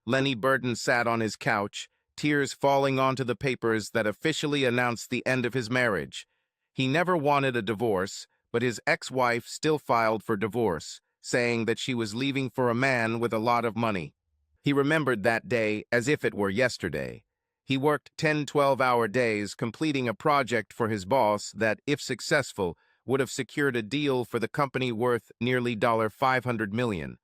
Lenny Burton sat on his couch, tears falling onto the papers that officially announced the end of his marriage. He never wanted a divorce, but his ex-wife still filed for divorce, saying that she was leaving for a man with a lot of money. He remembered that day as if it were yesterday. He worked 10 12-hour days completing a project for his boss that, if successful, would have secured a deal for the company worth nearly $500 million.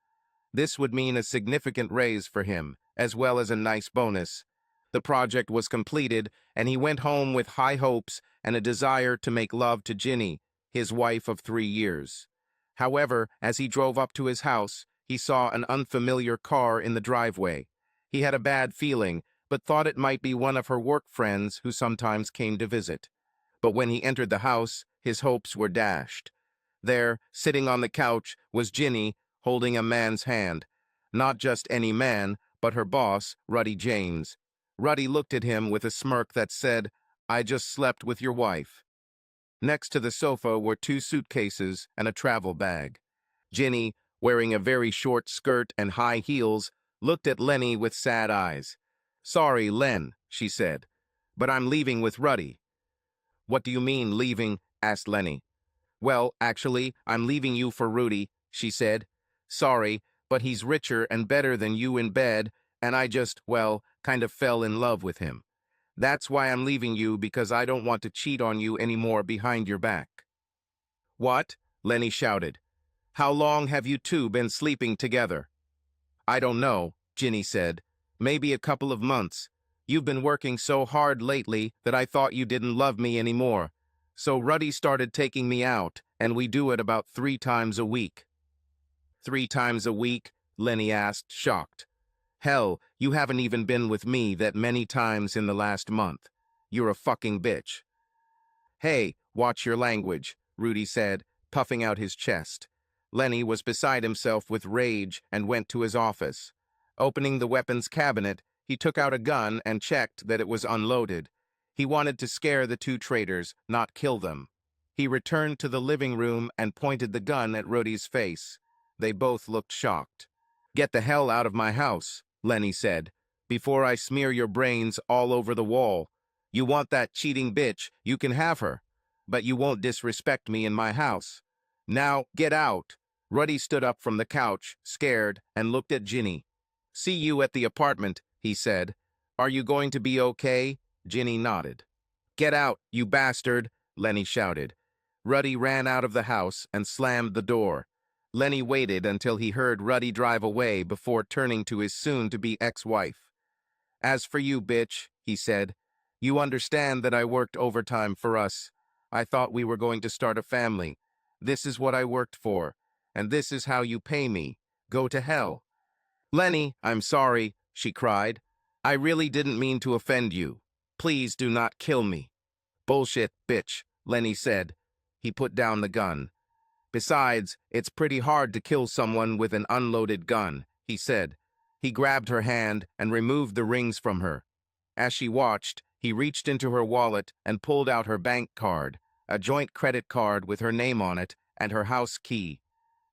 This would mean a significant raise for him, as well as a nice bonus. The project was completed, and he went home with high hopes and a desire to make love to Ginny, his wife of 3 years. However, as he drove up to his house, he saw an unfamiliar car in the driveway. He had a bad feeling, but thought it might be one of her work friends who sometimes came to visit. But when he entered the house, his hopes were dashed. There, sitting on the couch, was Ginny, holding a man's hand. Not just any man, but her boss, Ruddy James. Ruddy looked at him with a smirk that said, "I just slept with your wife." Next to the sofa were 2 suitcases and a travel bag. Ginny, wearing a very short skirt and high heels, looked at Lenny with sad eyes. "Sorry, Len," she said, "but I'm leaving with Ruddy." "What do you mean, leaving?" asked Lenny. "Well, actually, I'm leaving you for Rudy," she said. "Sorry, but he's richer and better than you in bed, and I just, well, kind of fell in love with him. That's why I'm leaving you, because I don't want to cheat on you anymore behind your back." "What?" Lenny shouted. "How long have you two been sleeping together?" "I don't know," Ginny said. "Maybe a couple of months. You've been working so hard lately that I thought you didn't love me anymore. So Ruddy started taking me out, and we do it about 3 times a week." "3 times a week?" Lenny asked, shocked. "Hell, you haven't even been with me that many times in the last month. You're a fucking bitch." "Hey, watch your language," Rudy said, puffing out his chest. Lenny was beside himself with rage and went to his office. Opening the weapons cabinet, he took out a gun and checked that it was unloaded. He wanted to scare the 2 traitors, not kill them. He returned to the living room and pointed the gun at Rudy's face. They both looked shocked. "Get the hell out of my house," Lenny said, "before I smear your brains all over the wall. You want that cheating bitch, you can have her, but you won't disrespect me in my house. Now, get out." Ruddy stood up from the couch, scared, and looked at Ginny. "See you at the apartment," he said. "Are you going to be okay?" Ginny nodded. "Get out, you bastard," Lenny shouted. Ruddy ran out of the house and slammed the door. Lenny waited until he heard Ruddy drive away before turning to his soon-to-be ex-wife. "As for you, bitch," he said, "you understand that I worked overtime for us. I thought we were going to start a family. This is what I worked for, and this is how you pay me. Go to hell." "Lenny, I'm sorry," she cried. "I really didn't mean to offend you. Please do not kill me." "Bullshit, bitch," Lenny said. He put down the gun. "Besides, it's pretty hard to kill someone with an unloaded gun," he said. He grabbed her hand and removed the rings from her. As she watched, he reached into her wallet and pulled out her bank card, a joint credit card with her name on it and her house key.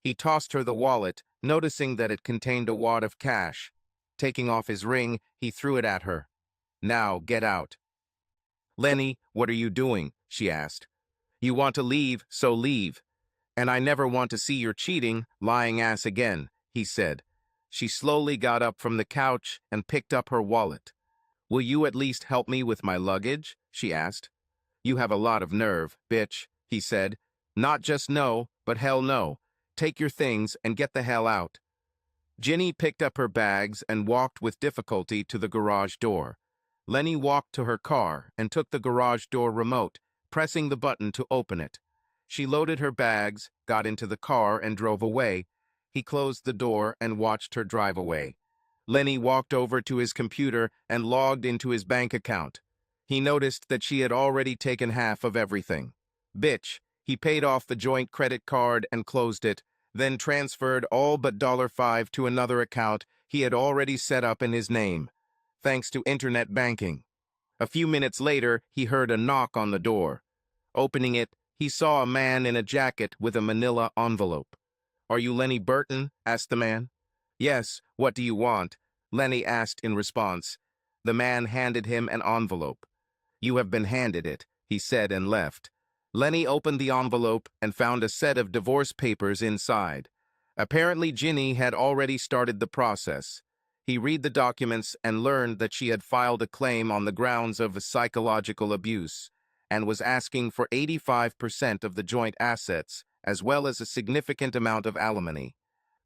He tossed her the wallet, noticing that it contained a wad of cash. Taking off his ring, he threw it at her. "Now, get out." "Lenny, what are you doing?" she asked. "You want to leave, so leave. And I never want to see your cheating, lying ass again," he said. She slowly got up from the couch and picked up her wallet. "Will you at least help me with my luggage?" she asked. "You have a lot of nerve, bitch," he said. "Not just no, but hell no. Take your things and get the hell out." Ginny picked up her bags and walked with difficulty to the garage door. Lenny walked to her car and took the garage door remote, pressing the button to open it. She loaded her bags, got into the car, and drove away. He closed the door and watched her drive away. Lenny walked over to his computer and logged into his bank account. He noticed that she had already taken half of everything. Bitch, he paid off the joint credit card and closed it, then transferred all but $5 to another account he had already set up in his name, thanks to internet banking. A few minutes later, he heard a knock on the door. Opening it, he saw a man in a jacket with a manila envelope. "Are you Lenny Burton?" asked the man. "Yes, what do you want?" Lenny asked in response. The man handed him an envelope. "You have been handed it," he said and left. Lenny opened the envelope and found a set of divorce papers inside. Apparently, Ginny had already started the process. He read the documents and learned that she had filed a claim on the grounds of psychological abuse and was asking for 85% of the joint assets, as well as a significant amount of alimony.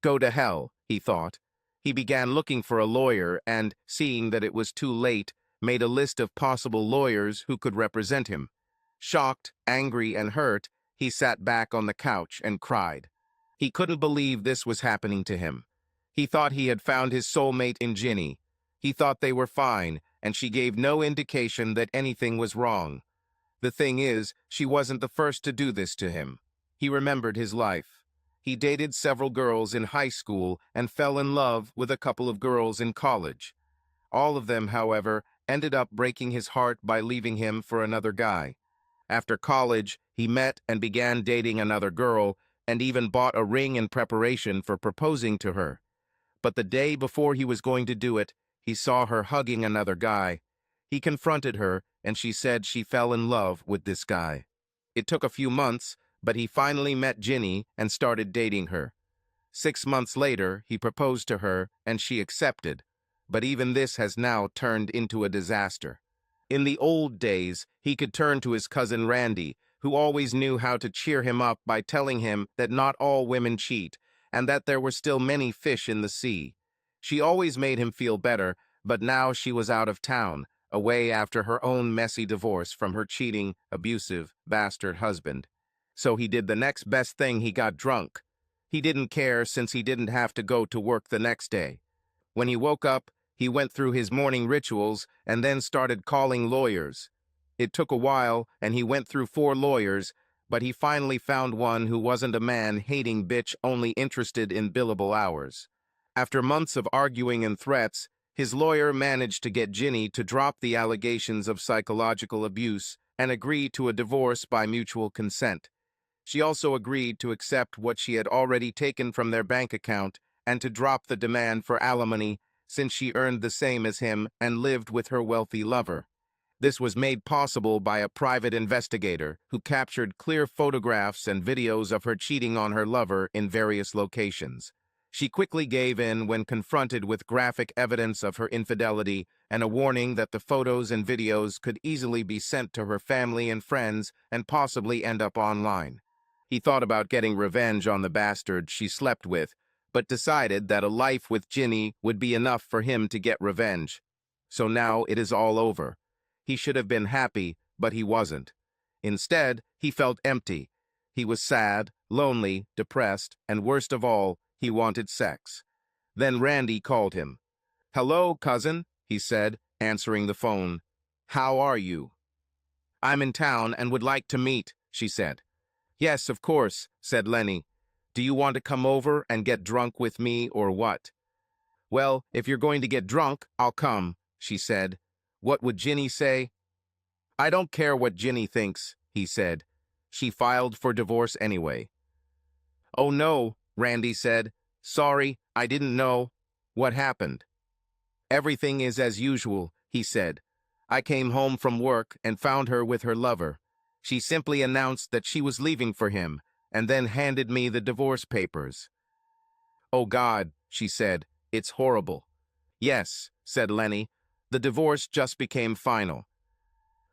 Go to hell, he thought. He began looking for a lawyer and, seeing that it was too late, made a list of possible lawyers who could represent him. Shocked, angry, and hurt, he sat back on the couch and cried. He couldn't believe this was happening to him. He thought he had found his soulmate in Ginny. He thought they were fine, and she gave no indication that anything was wrong. The thing is, she wasn't the first to do this to him. He remembered his life. He dated several girls in high school and fell in love with a couple of girls in college. All of them, however, ended up breaking his heart by leaving him for another guy. After college, he met and began dating another girl and even bought a ring in preparation for proposing to her. But the day before he was going to do it, he saw her hugging another guy. He confronted her, and she said she fell in love with this guy. It took a few months, but he finally met Ginny and started dating her. 6 months later, he proposed to her, and she accepted. But even this has now turned into a disaster. In the old days, he could turn to his cousin Randy, who always knew how to cheer him up by telling him that not all women cheat, and that there were still many fish in the sea. She always made him feel better, but now she was out of town, away after her own messy divorce from her cheating, abusive, bastard husband. So he did the next best thing. He got drunk. He didn't care since he didn't have to go to work the next day. When he woke up, he went through his morning rituals and then started calling lawyers. It took a while, and he went through 4 lawyers, but he finally found one who wasn't a man-hating bitch only interested in billable hours. After months of arguing and threats, his lawyer managed to get Ginny to drop the allegations of psychological abuse and agree to a divorce by mutual consent. She also agreed to accept what she had already taken from their bank account and to drop the demand for alimony since she earned the same as him and lived with her wealthy lover. This was made possible by a private investigator who captured clear photographs and videos of her cheating on her lover in various locations. She quickly gave in when confronted with graphic evidence of her infidelity and a warning that the photos and videos could easily be sent to her family and friends and possibly end up online. He thought about getting revenge on the bastard she slept with, but decided that a life with Ginny would be enough for him to get revenge. So now it is all over. He should have been happy, but he wasn't. Instead, he felt empty. He was sad, lonely, depressed, and worst of all, he wanted sex. Then Randy called him. "Hello, cousin," he said, answering the phone. "How are you?" "I'm in town and would like to meet," she said. "Yes, of course," said Lenny. "Do you want to come over and get drunk with me or what?" "Well, if you're going to get drunk, I'll come," she said. What would Ginny say? "I don't care what Ginny thinks," he said. "She filed for divorce anyway." "Oh no," Randy said. "Sorry, I didn't know. What happened?" "Everything is as usual," he said. "I came home from work and found her with her lover. She simply announced that she was leaving for him and then handed me the divorce papers." "Oh God," she said. "It's horrible." "Yes," said Lenny. "The divorce just became final."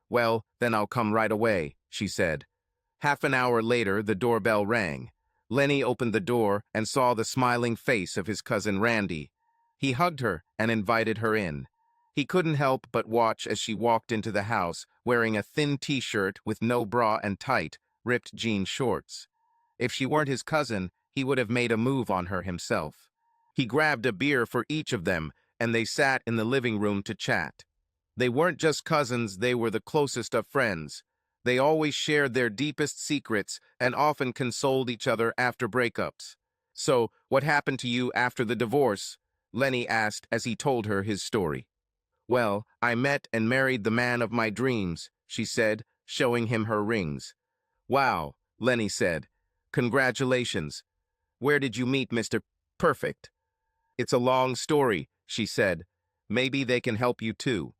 "Well, then I'll come right away," she said. Half an hour later, the doorbell rang. Lenny opened the door and saw the smiling face of his cousin Randy. He hugged her and invited her in. He couldn't help but watch as she walked into the house, wearing a thin t-shirt with no bra and tight, ripped jean shorts. If she weren't his cousin, he would have made a move on her himself. He grabbed a beer for each of them, and they sat in the living room to chat. They weren't just cousins, they were the closest of friends. They always shared their deepest secrets and often consoled each other after breakups. "So, what happened to you after the divorce?" Lenny asked as he told her his story. "Well, I met and married the man of my dreams," she said, showing him her rings. "Wow," Lenny said. "Congratulations. Where did you meet Mr. Perfect?" "It's a long story," she said. Maybe they can help you too.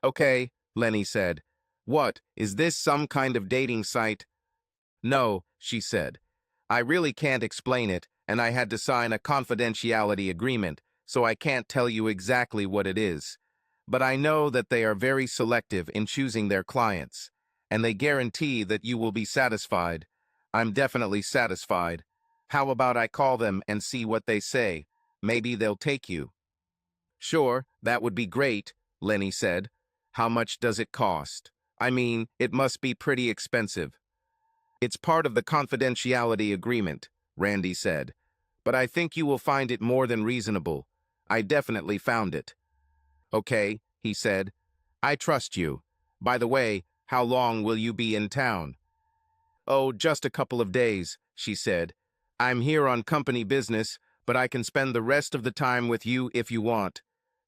Okay, Lenny said. What, is this some kind of dating site? No, she said. I really can't explain it, and I had to sign a confidentiality agreement, so I can't tell you exactly what it is. But I know that they are very selective in choosing their clients, and they guarantee that you will be satisfied. I'm definitely satisfied. How about I call them and see what they say? Maybe they'll take you. Sure, that would be great, Lenny said. How much does it cost? I mean, it must be pretty expensive. It's part of the confidentiality agreement, Randy said. But I think you will find it more than reasonable. I definitely found it. Okay, he said. I trust you. By the way, how long will you be in town? Oh, just a couple of days, she said. I'm here on company business, but I can spend the rest of the time with you if you want.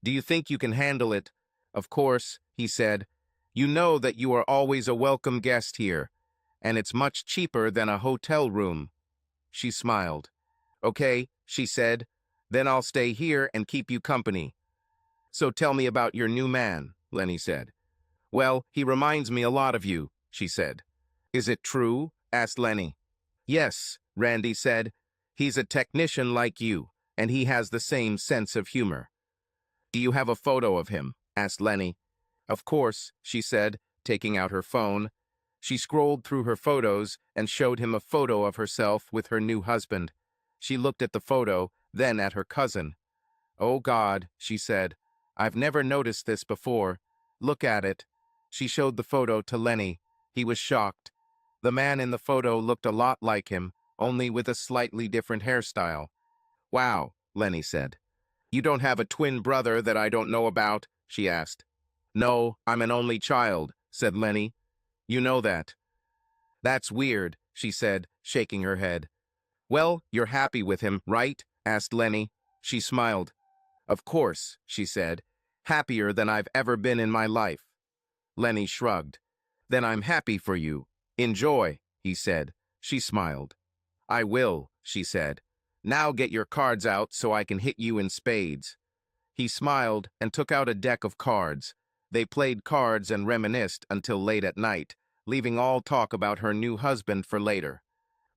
Do you think you can handle it? Of course, he said. You know that you are always a welcome guest here, and it's much cheaper than a hotel room. She smiled. Okay, she said. Then I'll stay here and keep you company. So tell me about your new man, Lenny said. Well, he reminds me a lot of you, she said. Is it true? Asked Lenny. Yes, Randy said. He's a technician like you, and he has the same sense of humor. Do you have a photo of him? Asked Lenny. Of course, she said, taking out her phone. She scrolled through her photos and showed him a photo of herself with her new husband. She looked at the photo, then at her cousin. Oh God, she said. I've never noticed this before. Look at it. She showed the photo to Lenny. He was shocked. The man in the photo looked a lot like him, only with a slightly different hairstyle. Wow, Lenny said. You don't have a twin brother that I don't know about? She asked. No, I'm an only child, said Lenny. You know that. That's weird, she said, shaking her head. Well, you're happy with him, right? Asked Lenny. She smiled. Of course, she said. Happier than I've ever been in my life. Lenny shrugged. Then I'm happy for you. Enjoy, he said. She smiled. I will, she said. Now get your cards out so I can hit you in spades. He smiled and took out a deck of cards. They played cards and reminisced until late at night, leaving all talk about her new husband for later.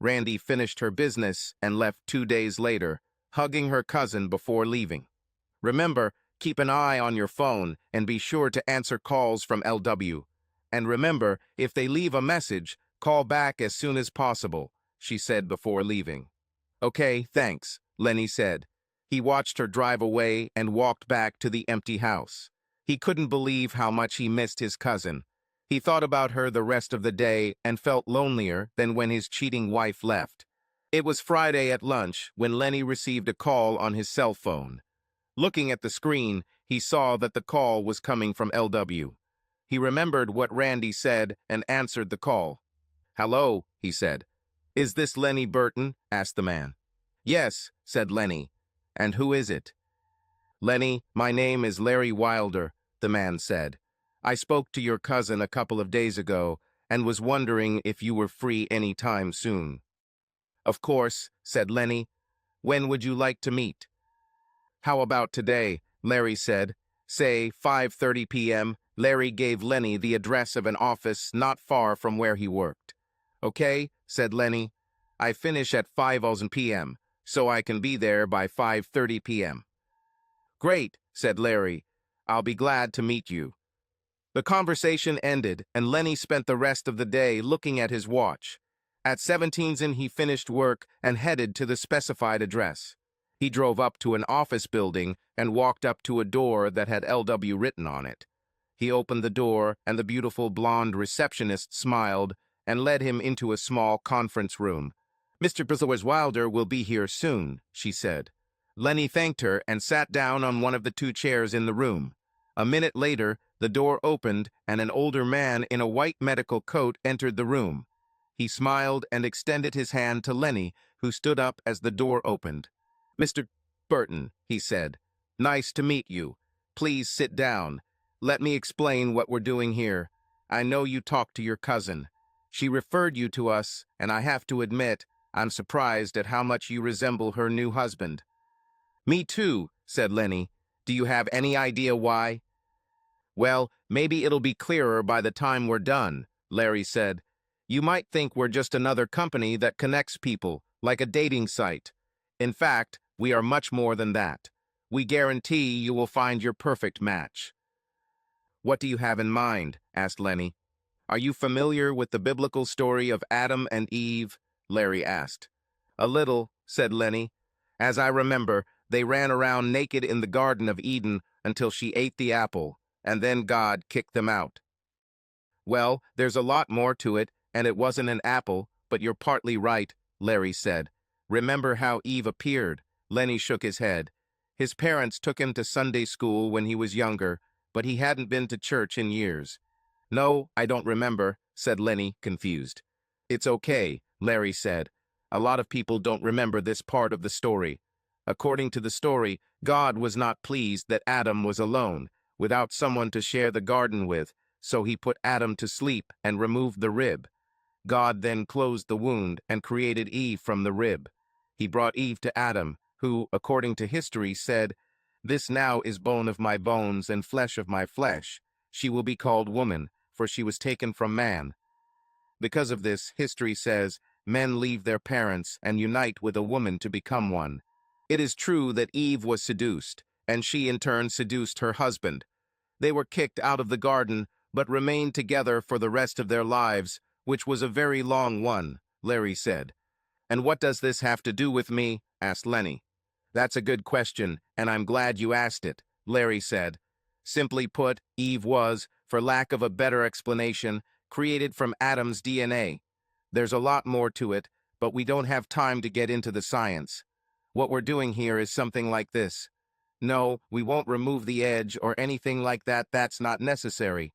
Randy finished her business and left 2 days later, hugging her cousin before leaving. Remember, keep an eye on your phone and be sure to answer calls from LW. And remember, if they leave a message, call back as soon as possible, she said before leaving. Okay, thanks, Lenny said. He watched her drive away and walked back to the empty house. He couldn't believe how much he missed his cousin. He thought about her the rest of the day and felt lonelier than when his cheating wife left. It was Friday at lunch when Lenny received a call on his cell phone. Looking at the screen, he saw that the call was coming from LW. He remembered what Randy said and answered the call. Hello, he said. Is this Lenny Burton? Asked the man. Yes, said Lenny. And who is it? Lenny, my name is Larry Wilder, the man said. I spoke to your cousin a couple of days ago and was wondering if you were free any time soon. Of course, said Lenny. When would you like to meet? How about today? Larry said. Say 5:30 p.m. Larry gave Lenny the address of an office not far from where he worked. Okay, said Lenny. I finish at 5:00 p.m., so I can be there by 5:30 p.m. Great, said Larry. I'll be glad to meet you. The conversation ended, and Lenny spent the rest of the day looking at his watch. At 17 he finished work and headed to the specified address. He drove up to an office building and walked up to a door that had LW written on it. He opened the door, and the beautiful blonde receptionist smiled and led him into a small conference room. Mr. Bristlewers Wilder will be here soon, she said. Lenny thanked her and sat down on one of the 2 chairs in the room. A minute later, the door opened and an older man in a white medical coat entered the room. He smiled and extended his hand to Lenny, who stood up as the door opened. Mr. Burton, he said, nice to meet you. Please sit down. Let me explain what we're doing here. I know you talked to your cousin. She referred you to us, and I have to admit, I'm surprised at how much you resemble her new husband. Me too, said Lenny. Do you have any idea why? Well, maybe it'll be clearer by the time we're done, Larry said. You might think we're just another company that connects people, like a dating site. In fact, we are much more than that. We guarantee you will find your perfect match. What do you have in mind? Asked Lenny. Are you familiar with the biblical story of Adam and Eve? Larry asked. A little, said Lenny. As I remember, they ran around naked in the Garden of Eden until she ate the apple, and then God kicked them out. Well, there's a lot more to it, and it wasn't an apple, but you're partly right, Larry said. Remember how Eve appeared? Lenny shook his head. His parents took him to Sunday school when he was younger, but he hadn't been to church in years. No, I don't remember, said Lenny, confused. It's okay, Larry said. A lot of people don't remember this part of the story. According to the story, God was not pleased that Adam was alone, without someone to share the garden with, so he put Adam to sleep and removed the rib. God then closed the wound and created Eve from the rib. He brought Eve to Adam, who, according to history, said, "This now is bone of my bones and flesh of my flesh. She will be called woman, for she was taken from man." Because of this, history says, men leave their parents and unite with a woman to become one. It is true that Eve was seduced, and she in turn seduced her husband. They were kicked out of the garden, but remained together for the rest of their lives, which was a very long one, Larry said. And what does this have to do with me? Asked Lenny. That's a good question, and I'm glad you asked it, Larry said. Simply put, Eve was, for lack of a better explanation, created from Adam's DNA. There's a lot more to it, but we don't have time to get into the science. What we're doing here is something like this. No, we won't remove the edge or anything like that, that's not necessary.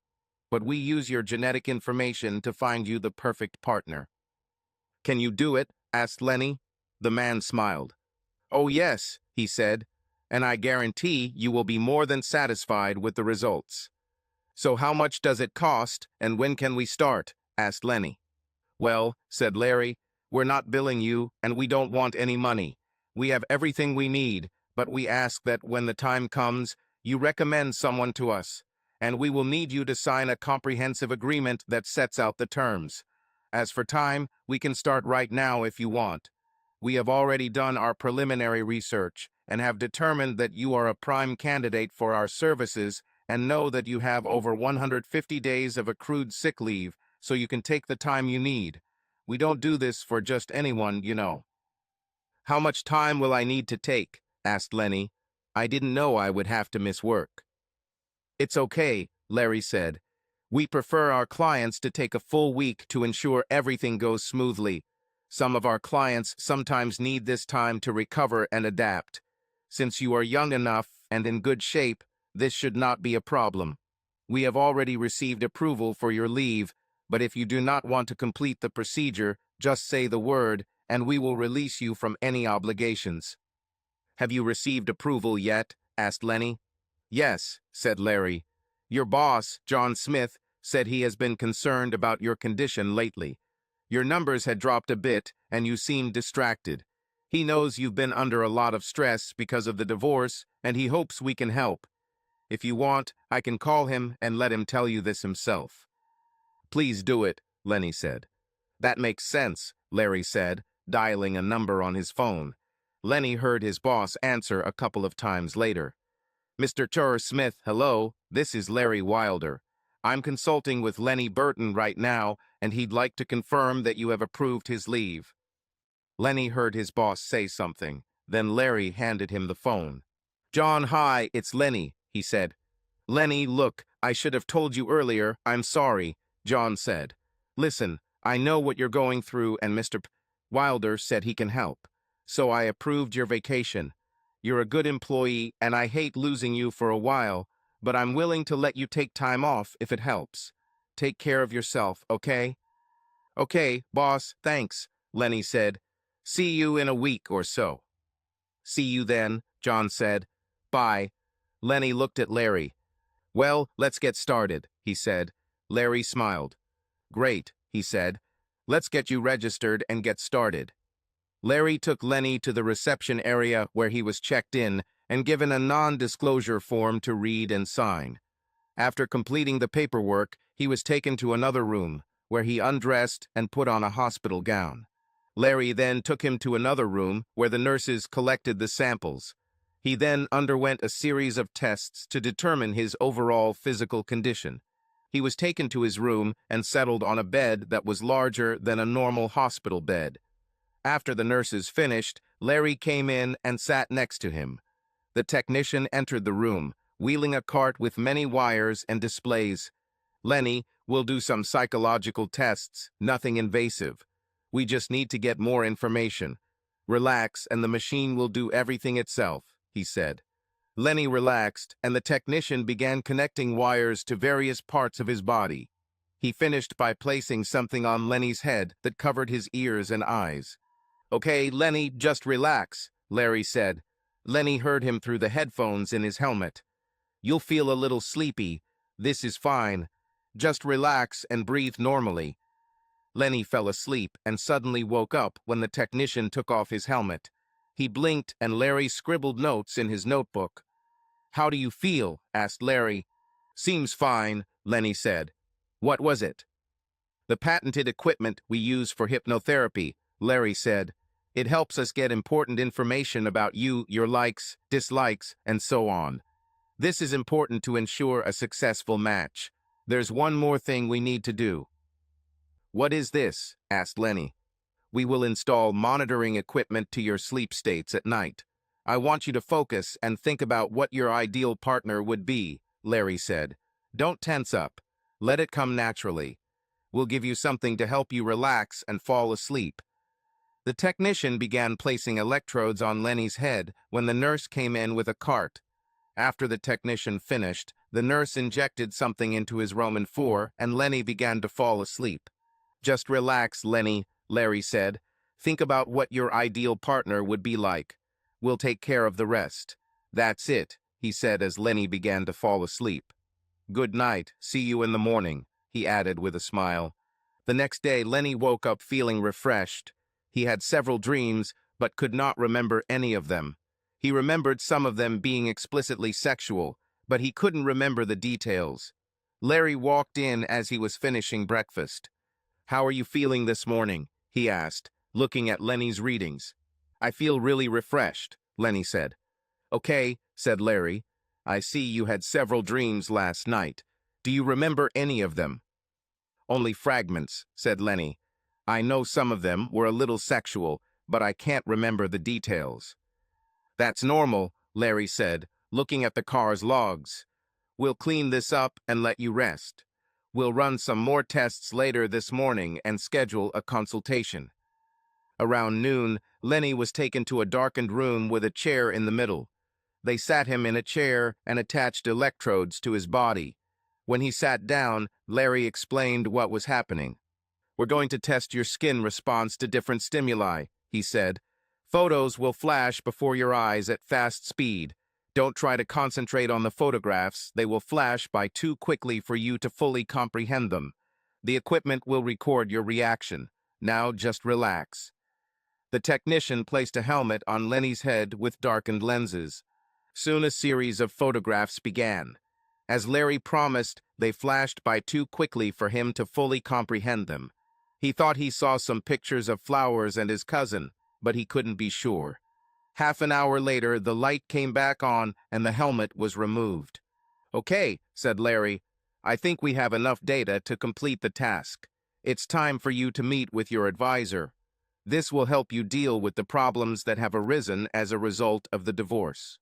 But we use your genetic information to find you the perfect partner. Can you do it? Asked Lenny. The man smiled. Oh yes, he said, and I guarantee you will be more than satisfied with the results. So how much does it cost, and when can we start? Asked Lenny. Well, said Larry, we're not billing you, and we don't want any money. We have everything we need, but we ask that when the time comes, you recommend someone to us, and we will need you to sign a comprehensive agreement that sets out the terms. As for time, we can start right now if you want. We have already done our preliminary research and have determined that you are a prime candidate for our services and know that you have over 150 days of accrued sick leave, so you can take the time you need. We don't do this for just anyone, you know. How much time will I need to take? Asked Lenny. I didn't know I would have to miss work. It's okay, Larry said. We prefer our clients to take a full week to ensure everything goes smoothly. Some of our clients sometimes need this time to recover and adapt. Since you are young enough and in good shape, this should not be a problem. We have already received approval for your leave, but if you do not want to complete the procedure, just say the word, and we will release you from any obligations. Have you received approval yet? Asked Lenny. Yes, said Larry. Your boss, John Smith, said he has been concerned about your condition lately. Your numbers had dropped a bit, and you seemed distracted. He knows you've been under a lot of stress because of the divorce, and he hopes we can help. If you want, I can call him and let him tell you this himself. Please do it, Lenny said. That makes sense, Larry said, dialing a number on his phone. Lenny heard his boss answer a couple of times later. Mr. Chur Smith, hello, this is Larry Wilder. I'm consulting with Lenny Burton right now, and he'd like to confirm that you have approved his leave. Lenny heard his boss say something. Then Larry handed him the phone. John, hi, it's Lenny, he said. Lenny, look, I should have told you earlier, I'm sorry, John said. Listen, I know what you're going through, and Mr. Wilder said he can help. So I approved your vacation. You're a good employee, and I hate losing you for a while, but I'm willing to let you take time off if it helps. Take care of yourself, okay? Okay, boss, thanks, Lenny said. See you in a week or so. See you then, John said. Bye. Lenny looked at Larry. Well, let's get started, he said. Larry smiled. Great, he said. Let's get you registered and get started. Larry took Lenny to the reception area where he was checked in and given a non-disclosure form to read and sign. After completing the paperwork, he was taken to another room, where he undressed and put on a hospital gown. Larry then took him to another room where the nurses collected the samples. He then underwent a series of tests to determine his overall physical condition. He was taken to his room and settled on a bed that was larger than a normal hospital bed. After the nurses finished, Larry came in and sat next to him. The technician entered the room, wheeling a cart with many wires and displays. "Lenny, we'll do some psychological tests, nothing invasive. We just need to get more information. Relax, and the machine will do everything itself," he said. Lenny relaxed, and the technician began connecting wires to various parts of his body. He finished by placing something on Lenny's head that covered his ears and eyes. "Okay, Lenny, just relax," Larry said. Lenny heard him through the headphones in his helmet. "You'll feel a little sleepy. This is fine. Just relax and breathe normally." Lenny fell asleep and suddenly woke up when the technician took off his helmet. He blinked and Larry scribbled notes in his notebook. "How do you feel?" asked Larry. "Seems fine," Lenny said. "What was it?" "The patented equipment we use for hypnotherapy," Larry said. "It helps us get important information about you, your likes, dislikes, and so on. This is important to ensure a successful match. There's one more thing we need to do." "What is this?" asked Lenny. "We will install monitoring equipment to your sleep states at night. I want you to focus and think about what your ideal partner would be," Larry said. "Don't tense up. Let it come naturally. We'll give you something to help you relax and fall asleep." The technician began placing electrodes on Lenny's head when the nurse came in with a cart. After the technician finished, the nurse injected something into his Roman 4 and Lenny began to fall asleep. "Just relax, Lenny," Larry said. "Think about what your ideal partner would be like. We'll take care of the rest." "That's it," he said as Lenny began to fall asleep. "Good night, see you in the morning," he added with a smile. The next day, Lenny woke up feeling refreshed. He had several dreams, but could not remember any of them. He remembered some of them being explicitly sexual, but he couldn't remember the details. Larry walked in as he was finishing breakfast. "How are you feeling this morning?" he asked, looking at Lenny's readings. "I feel really refreshed," Lenny said. "Okay," said Larry. "I see you had several dreams last night. Do you remember any of them?" "Only fragments," said Lenny. "I know some of them were a little sexual, but I can't remember the details." "That's normal," Larry said, looking at the car's logs. "We'll clean this up and let you rest. We'll run some more tests later this morning and schedule a consultation." Around noon, Lenny was taken to a darkened room with a chair in the middle. They sat him in a chair and attached electrodes to his body. When he sat down, Larry explained what was happening. "We're going to test your skin response to different stimuli," he said. "Photos will flash before your eyes at fast speed. Don't try to concentrate on the photographs. They will flash by too quickly for you to fully comprehend them. The equipment will record your reaction. Now just relax." The technician placed a helmet on Lenny's head with darkened lenses. Soon a series of photographs began. As Larry promised, they flashed by too quickly for him to fully comprehend them. He thought he saw some pictures of flowers and his cousin, but he couldn't be sure. Half an hour later, the light came back on and the helmet was removed. "Okay," said Larry. "I think we have enough data to complete the task. It's time for you to meet with your advisor. This will help you deal with the problems that have arisen as a result of the divorce."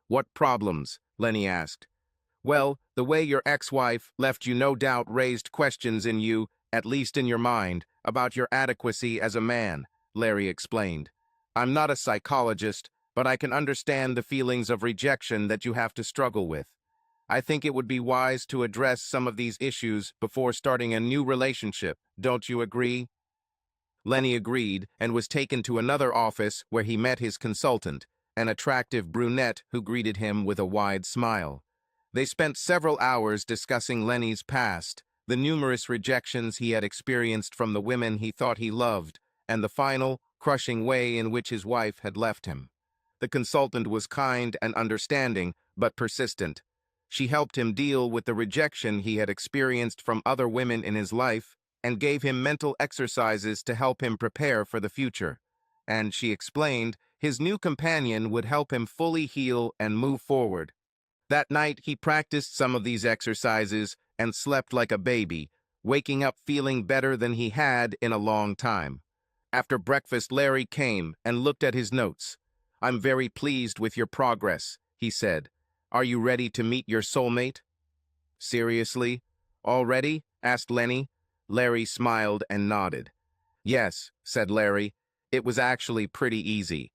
"What problems?" Lenny asked. "Well, the way your ex-wife left you no doubt raised questions in you, at least in your mind, about your adequacy as a man," Larry explained. "I'm not a psychologist, but I can understand the feelings of rejection that you have to struggle with. I think it would be wise to address some of these issues before starting a new relationship. Don't you agree?" Lenny agreed and was taken to another office where he met his consultant, an attractive brunette who greeted him with a wide smile. They spent several hours discussing Lenny's past, the numerous rejections he had experienced from the women he thought he loved, and the final, crushing way in which his wife had left him. The consultant was kind and understanding, but persistent. She helped him deal with the rejection he had experienced from other women in his life and gave him mental exercises to help him prepare for the future. And she explained his new companion would help him fully heal and move forward. That night, he practiced some of these exercises and slept like a baby, waking up feeling better than he had in a long time. After breakfast, Larry came and looked at his notes. "I'm very pleased with your progress," he said. "Are you ready to meet your soulmate?" "Seriously? Already?" asked Lenny. Larry smiled and nodded. "Yes," said Larry. "It was actually pretty easy."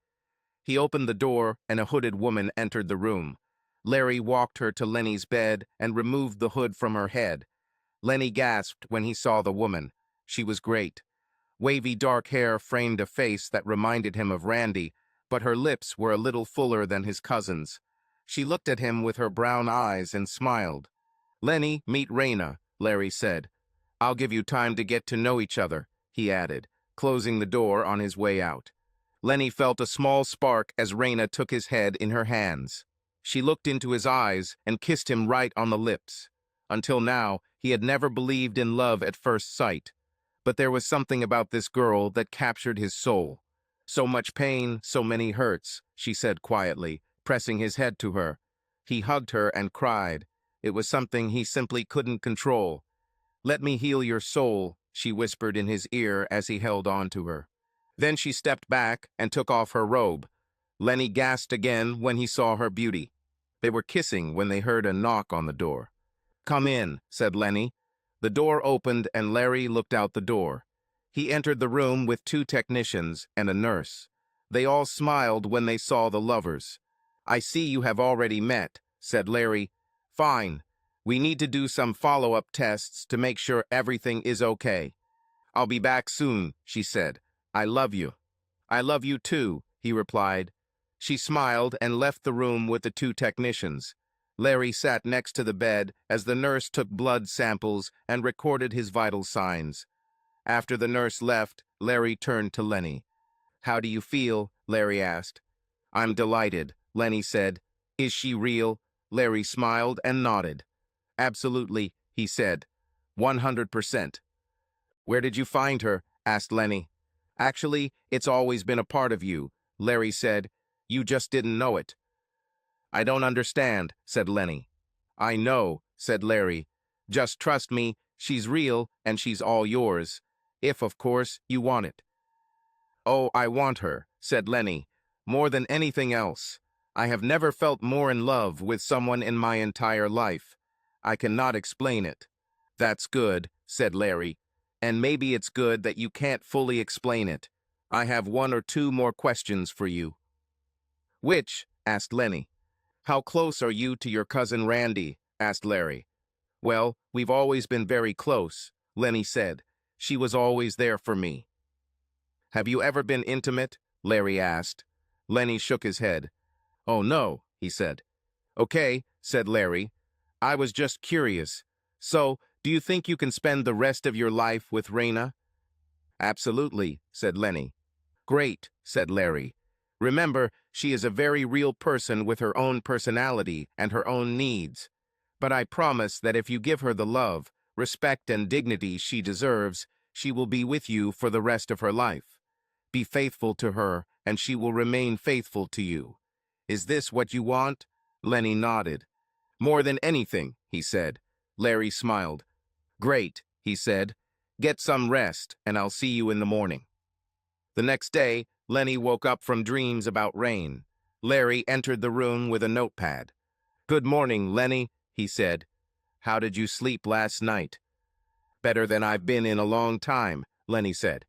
He opened the door and a hooded woman entered the room. Larry walked her to Lenny's bed and removed the hood from her head. Lenny gasped when he saw the woman. She was great. Wavy dark hair framed a face that reminded him of Randy, but her lips were a little fuller than his cousin's. She looked at him with her brown eyes and smiled. "Lenny, meet Raina," Larry said. "I'll give you time to get to know each other," he added, closing the door on his way out. Lenny felt a small spark as Raina took his head in her hands. She looked into his eyes and kissed him right on the lips. Until now, he had never believed in love at first sight. But there was something about this girl that captured his soul. "So much pain, so many hurts," she said quietly, pressing his head to her. He hugged her and cried. It was something he simply couldn't control. "Let me heal your soul," she whispered in his ear as he held on to her. Then she stepped back and took off her robe. Lenny gasped again when he saw her beauty. They were kissing when they heard a knock on the door. "Come in," said Lenny. The door opened and Larry looked out the door. He entered the room with 2 technicians and a nurse. They all smiled when they saw the lovers. "I see you have already met," said Larry. "Fine. We need to do some follow-up tests to make sure everything is okay." "I'll be back soon," she said. "I love you." "I love you too," he replied. She smiled and left the room with the 2 technicians. Larry sat next to the bed as the nurse took blood samples and recorded his vital signs. After the nurse left, Larry turned to Lenny. "How do you feel?" Larry asked. "I'm delighted," Lenny said. "Is she real?" Larry smiled and nodded. "Absolutely," he said. 100%. "Where did you find her?" asked Lenny. "Actually, it's always been a part of you," Larry said. "You just didn't know it." "I don't understand," said Lenny. "I know," said Larry. "Just trust me, she's real and she's all yours. If, of course, you want it." "Oh, I want her," said Lenny. "More than anything else. I have never felt more in love with someone in my entire life. I cannot explain it." "That's good," said Larry. "And maybe it's good that you can't fully explain it. I have 1 or 2 more questions for you." "Which?" asked Lenny. "How close are you to your cousin Randy?" asked Larry. "Well, we've always been very close," Lenny said. "She was always there for me." "Have you ever been intimate?" Larry asked. Lenny shook his head. "Oh, no," he said. "Okay," said Larry. "I was just curious. So, do you think you can spend the rest of your life with Raina?" "Absolutely," said Lenny. "Great," said Larry. "Remember, she is a very real person with her own personality and her own needs. But I promise that if you give her the love, respect, and dignity she deserves, she will be with you for the rest of her life. Be faithful to her, and she will remain faithful to you. Is this what you want?" Lenny nodded. "More than anything," he said. Larry smiled. "Great," he said. "Get some rest, and I'll see you in the morning." The next day, Lenny woke up from dreams about rain. Larry entered the room with a notepad. "Good morning, Lenny," he said. "How did you sleep last night?" "Better than I've been in a long time," Lenny said.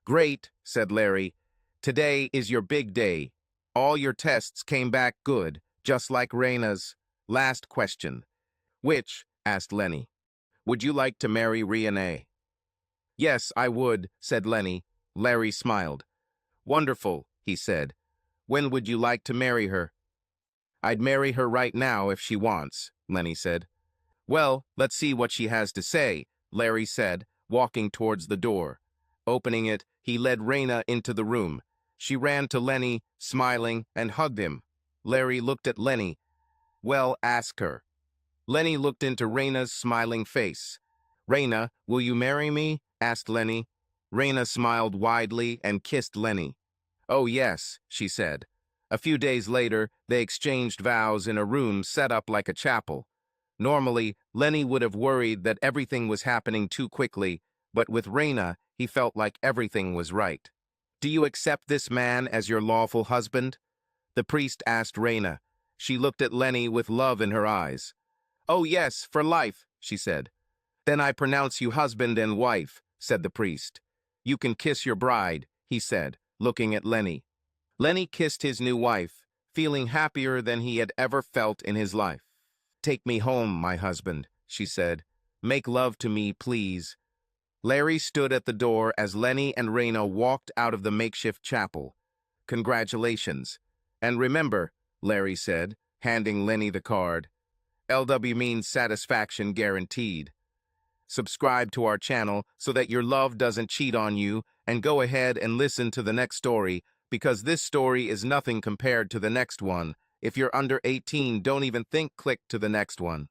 "Great," said Larry. "Today is your big day. All your tests came back good, just like Raina's. Last question." "Which?" asked Lenny. "Would you like to marry Rianne?" "Yes, I would," said Lenny. Larry smiled. "Wonderful," he said. "When would you like to marry her?" "I'd marry her right now if she wants," Lenny said. "Well, let's see what she has to say," Larry said, walking towards the door. Opening it, he led Raina into the room. She ran to Lenny, smiling, and hugged him. Larry looked at Lenny. "Well, ask her." Lenny looked into Raina's smiling face. "Raina, will you marry me?" asked Lenny. Raina smiled widely and kissed Lenny. "Oh yes," she said. A few days later, they exchanged vows in a room set up like a chapel. Normally, Lenny would have worried that everything was happening too quickly, but with Raina, he felt like everything was right. "Do you accept this man as your lawful husband?" the priest asked Raina. She looked at Lenny with love in her eyes. "Oh yes, for life," she said. "Then I pronounce you husband and wife," said the priest. "You can kiss your bride," he said, looking at Lenny. Lenny kissed his new wife, feeling happier than he had ever felt in his life. "Take me home, my husband," she said. "Make love to me, please." Larry stood at the door as Lenny and Raina walked out of the makeshift chapel. "Congratulations. And remember," Larry said, handing Lenny the card, "LW means satisfaction guaranteed." Subscribe to our channel so that your love doesn't cheat on you, and go ahead and listen to the next story, because this story is nothing compared to the next one. If you're under 18, don't even think click to the next one.